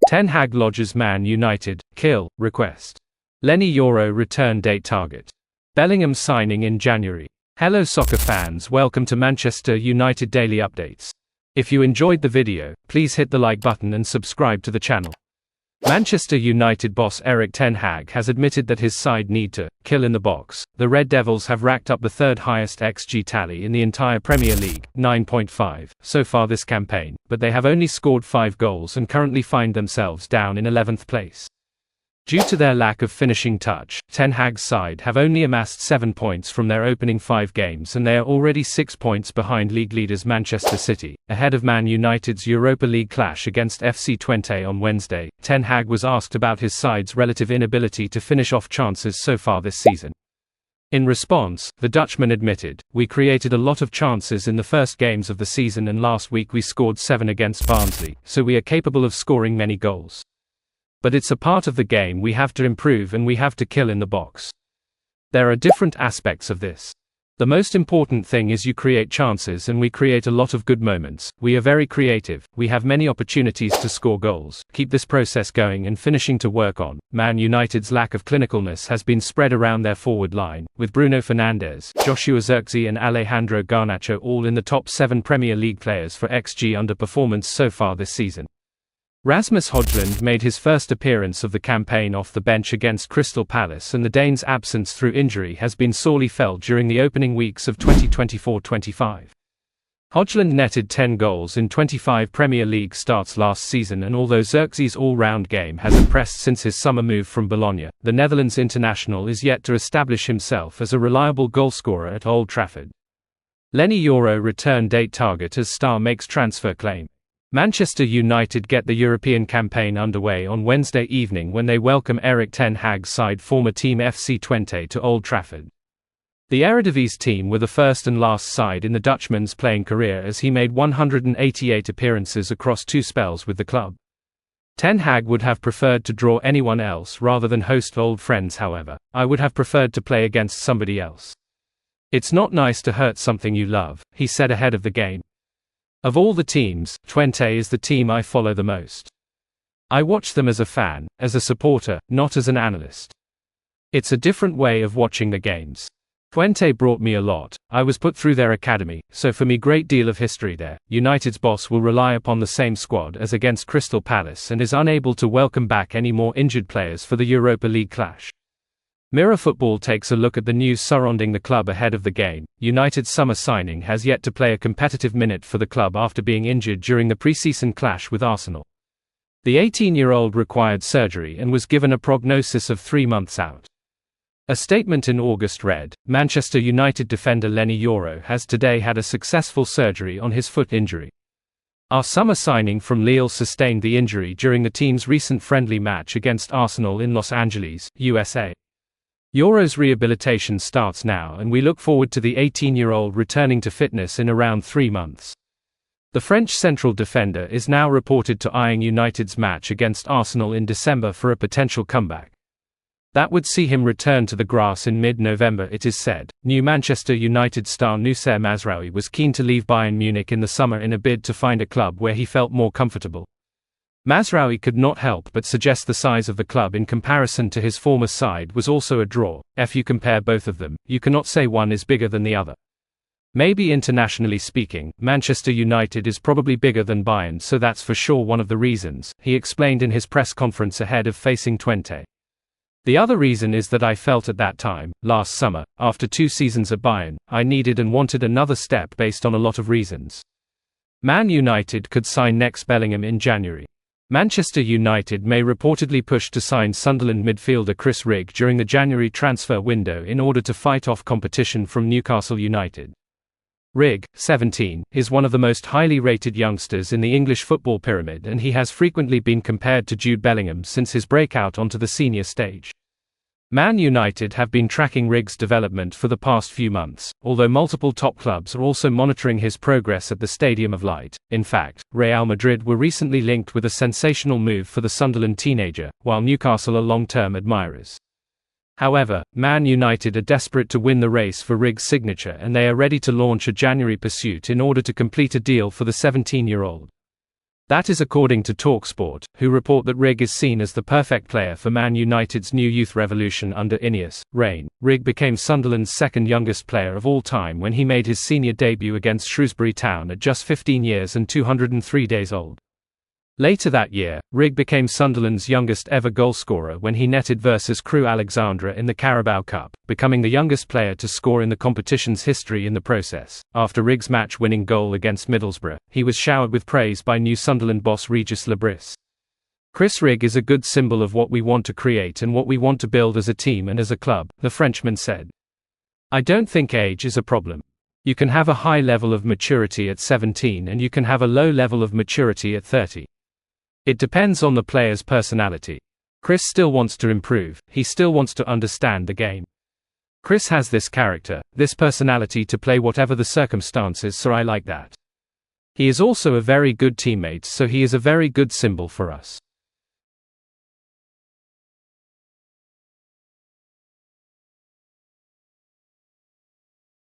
Ten Hag lodges Man United kill request. Leny Yoro return date target. Bellingham signing in January. Hello soccer fans, welcome to Manchester United Daily Updates. If you enjoyed the video, please hit the like button and subscribe to the channel. Manchester United boss Erik ten Hag has admitted that his side need to kill in the box. The Red Devils have racked up the third highest XG tally in the entire Premier League, 9.5, so far this campaign, but they have only scored 5 goals and currently find themselves down in 11th place. Due to their lack of finishing touch, Ten Hag's side have only amassed 7 points from their opening 5 games and they are already 6 points behind league leaders Manchester City, ahead of Man United's Europa League clash against FC Twente on Wednesday. Ten Hag was asked about his side's relative inability to finish off chances so far this season. In response, the Dutchman admitted, "We created a lot of chances in the first games of the season and last week we scored 7 against Barnsley, so we are capable of scoring many goals. But it's a part of the game, we have to improve and we have to kill in the box. There are different aspects of this. The most important thing is you create chances and we create a lot of good moments, we are very creative, we have many opportunities to score goals, keep this process going and finishing to work on." Man United's lack of clinicalness has been spread around their forward line, with Bruno Fernandes, Joshua Zirkzee and Alejandro Garnacho all in the top 7 Premier League players for XG underperformance so far this season. Rasmus Højlund made his first appearance of the campaign off the bench against Crystal Palace, and the Dane's absence through injury has been sorely felt during the opening weeks of 2024-25. Højlund netted 10 goals in 25 Premier League starts last season, and although Zirkzee's all-round game has impressed since his summer move from Bologna, the Netherlands international is yet to establish himself as a reliable goalscorer at Old Trafford. Leny Yoro return date target as Star makes transfer claim. Manchester United get the European campaign underway on Wednesday evening when they welcome Erik ten Hag's side former team FC Twente to Old Trafford. The Eredivisie team were the first and last side in the Dutchman's playing career, as he made 188 appearances across 2 spells with the club. Ten Hag would have preferred to draw anyone else rather than host old friends. However, "I would have preferred to play against somebody else. It's not nice to hurt something you love," he said ahead of the game. "Of all the teams, Twente is the team I follow the most. I watch them as a fan, as a supporter, not as an analyst. It's a different way of watching the games. Twente brought me a lot, I was put through their academy, so for me great deal of history there." United's boss will rely upon the same squad as against Crystal Palace and is unable to welcome back any more injured players for the Europa League clash. Mirror Football takes a look at the news surrounding the club ahead of the game. United's summer signing has yet to play a competitive minute for the club after being injured during the pre-season clash with Arsenal. The 18-year-old required surgery and was given a prognosis of 3 months out. A statement in August read, "Manchester United defender Leny Yoro has today had a successful surgery on his foot injury. Our summer signing from Lille sustained the injury during the team's recent friendly match against Arsenal in Los Angeles, USA. Yoro's rehabilitation starts now and we look forward to the 18-year-old returning to fitness in around 3 months." The French central defender is now reported to eyeing United's match against Arsenal in December for a potential comeback. That would see him return to the grass in mid-November, it is said. New Manchester United star Noussair Mazraoui was keen to leave Bayern Munich in the summer in a bid to find a club where he felt more comfortable. Mazraoui could not help but suggest the size of the club in comparison to his former side was also a draw. If you compare both of them, you cannot say one is bigger than the other. Maybe internationally speaking, Manchester United is probably bigger than Bayern, so that's for sure one of the reasons, he explained in his press conference ahead of facing Twente. "The other reason is that I felt at that time, last summer, after 2 seasons at Bayern, I needed and wanted another step based on a lot of reasons." Man United could sign next Bellingham in January. Manchester United may reportedly push to sign Sunderland midfielder Chris Rigg during the January transfer window in order to fight off competition from Newcastle United. Rigg, 17, is one of the most highly rated youngsters in the English football pyramid, and he has frequently been compared to Jude Bellingham since his breakout onto the senior stage. Man United have been tracking Rigg's development for the past few months, although multiple top clubs are also monitoring his progress at the Stadium of Light. In fact, Real Madrid were recently linked with a sensational move for the Sunderland teenager, while Newcastle are long-term admirers. However, Man United are desperate to win the race for Rigg's signature, and they are ready to launch a January pursuit in order to complete a deal for the 17-year-old. That is according to TalkSport, who report that Rig is seen as the perfect player for Man United's new youth revolution under Ineos reign. Rig became Sunderland's second youngest player of all time when he made his senior debut against Shrewsbury Town at just 15 years and 203 days old. Later that year, Rig became Sunderland's youngest ever goalscorer when he netted versus Crewe Alexandra in the Carabao Cup, becoming the youngest player to score in the competition's history in the process. After Rig's match-winning goal against Middlesbrough, he was showered with praise by new Sunderland boss Regis Lebris. Chris Rig is a good symbol of what we want to create and what we want to build as a team and as a club, the Frenchman said. I don't think age is a problem. You can have a high level of maturity at 17 and you can have a low level of maturity at 30. It depends on the player's personality. Chris still wants to improve, he still wants to understand the game. Chris has this character, this personality to play whatever the circumstances, so I like that. He is also a very good teammate, so he is a very good symbol for us.